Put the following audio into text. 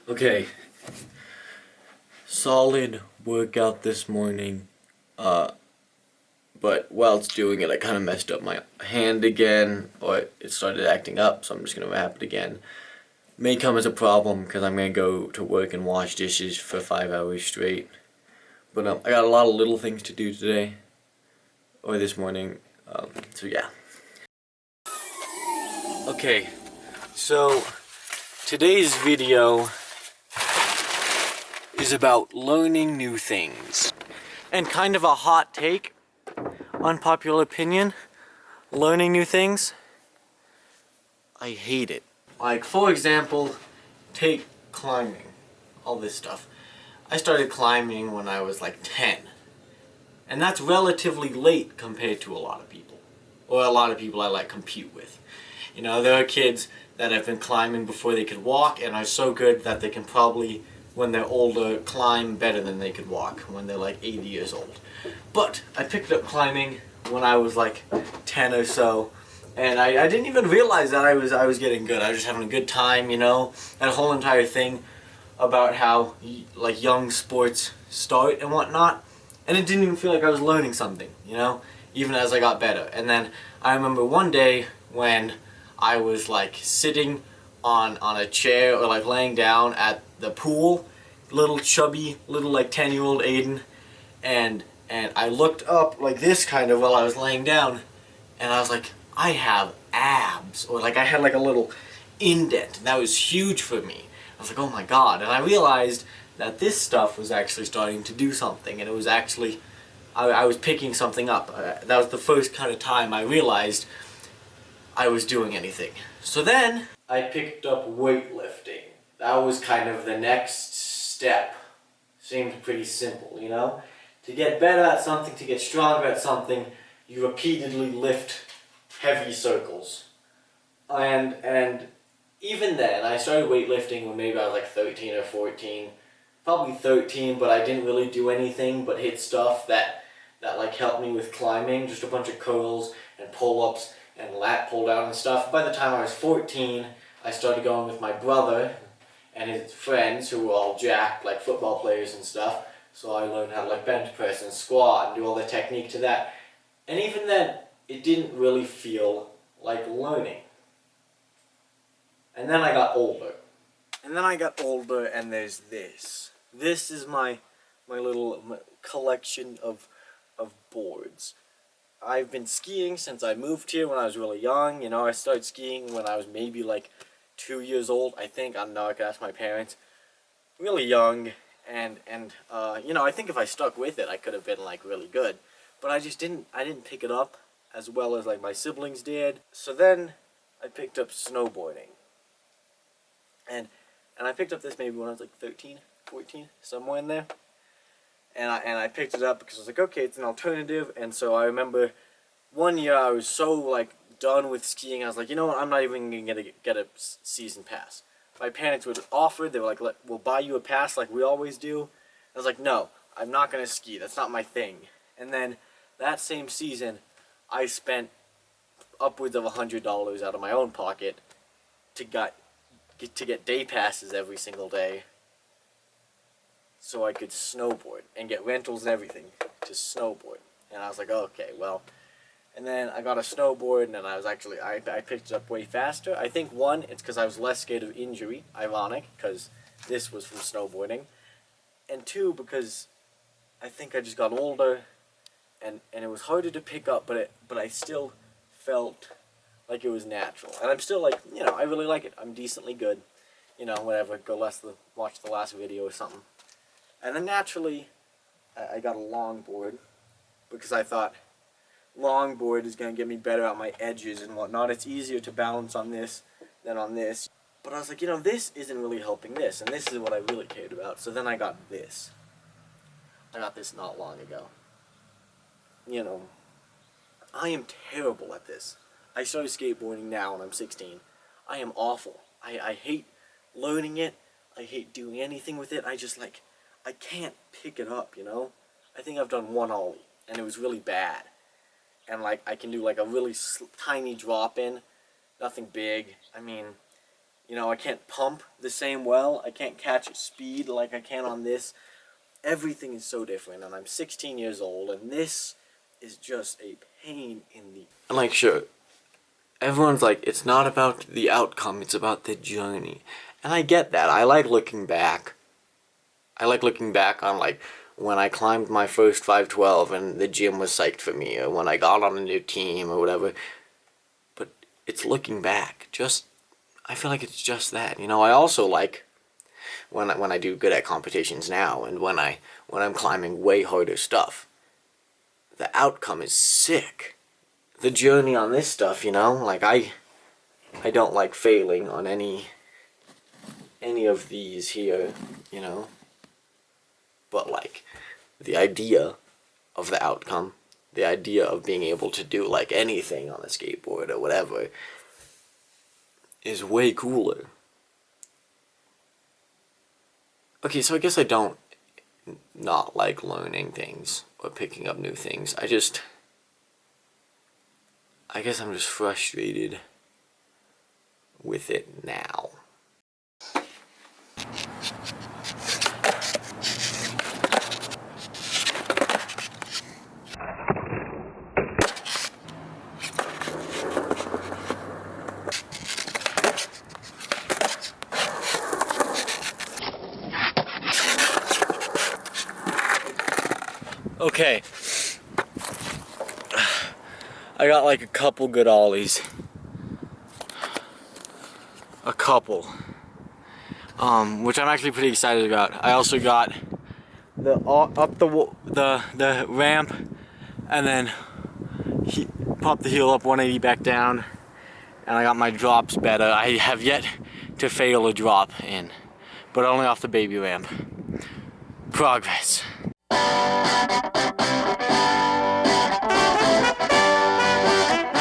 Okay, solid workout this morning. But whilst doing it, I kind of messed up my hand again, or it started acting up, so I'm just gonna wrap it again. May come as a problem because I'm gonna go to work and wash dishes for 5 hours straight. But I got a lot of little things to do today, or this morning. So yeah. Okay, so today's video is about learning new things. And kind of a hot take, unpopular opinion, learning new things, I hate it. Like, for example, take climbing, all this stuff. I started climbing when I was like 10. And that's relatively late compared to a lot of people. Or a lot of people I like compete with. You know, there are kids that have been climbing before they could walk and are so good that they can probably, when they're older, climb better than they could walk when they're like 80 years old. But I picked up climbing when I was like 10 or so, and I didn't even realize that I was getting good. I was just having a good time, you know. That whole entire thing about how like young sports start and whatnot, and it didn't even feel like I was learning something, you know, even as I got better. And then I remember one day when I was like sitting on a chair or like laying down at the pool, little chubby, little like 10-year-old Aiden, and I looked up like this kind of while I was laying down, and I was like, I have abs, or like I had like a little indent, and that was huge for me. I was like, oh my god, and I realized that this stuff was actually starting to do something, and it was actually, I was picking something up. That was the first kind of time I realized I was doing anything. So then I picked up weightlifting. That was kind of the next step. Seemed pretty simple, you know? To get better at something, to get stronger at something, you repeatedly lift heavy circles. And even then, I started weightlifting when maybe I was like 13 or 14. Probably 13, but I didn't really do anything but hit stuff that like helped me with climbing, just a bunch of curls and pull-ups and lat pull down and stuff. By the time I was 14, I started going with my brother and his friends who were all jacked, like football players and stuff. So I learned how to like bench press and squat and do all the technique to that. And even then, it didn't really feel like learning. And then I got older. And there's this. This is my little collection of boards. I've been skiing since I moved here when I was really young. You know, I started skiing when I was maybe like 2 years old, I think. I don't know, I could ask my parents. Really young, and you know, I think if I stuck with it, I could have been like really good. But I didn't pick it up as well as like my siblings did. So then I picked up snowboarding. And I picked up this maybe when I was like 13, 14, somewhere in there. And I picked it up because I was like, okay, it's an alternative. And so I remember one year I was so like done with skiing, I was like, you know what, I'm not even gonna get a season pass. My parents would offer, they were like, we'll buy you a pass like we always do. I was like, no, I'm not gonna ski, that's not my thing. And then that same season, I spent upwards of $100 out of my own pocket to get day passes every single day, so I could snowboard and get rentals and everything to snowboard. And I was like, okay, well. And then I got a snowboard, and I was actually, I picked it up way faster. I think, one, it's because I was less scared of injury, ironic, because this was from snowboarding. And two, because I think I just got older, and it was harder to pick up, but I still felt like it was natural. And I'm still like, you know, I really like it. I'm decently good. You know, whatever, watch the last video or something. And then naturally, I got a longboard, because I thought, longboard is going to get me better at my edges and whatnot. It's easier to balance on this than on this. But I was like, you know, this isn't really helping this, and this is what I really cared about. So then I got this. I got this not long ago. You know, I am terrible at this. I started skateboarding now and I'm 16. I am awful. I hate learning it. I hate doing anything with it. I just like, I can't pick it up, you know? I think I've done one ollie, and it was really bad. And like I can do like a really tiny drop in, nothing big. I mean, You know, I can't pump the same well. I can't catch speed like I can on this. Everything is so different, and I'm 16 years old, and this is just a pain in the... And like, sure, everyone's like, it's not about the outcome, it's about the journey. And I get that. I like looking back. I like looking back on, like, when I climbed my first 512 and the gym was psyched for me, or when I got on a new team or whatever. But it's looking back. I feel like it's just that. You know, I also like when I do good at competitions now, and when I'm climbing way harder stuff. The outcome is sick. The journey on this stuff, you know, like I don't like failing on any of these here, you know. But like the idea of the outcome, the idea of being able to do like anything on a skateboard or whatever is way cooler. Okay, so I guess I don't not like learning things or picking up new things. I guess I'm just frustrated with it now. Okay, I got like a couple good ollies. A couple. Which I'm actually pretty excited about. I also got the up the ramp, and then pop the heel up 180 back down, and I got my drops better. I have yet to fail a drop in, but only off the baby ramp. Progress.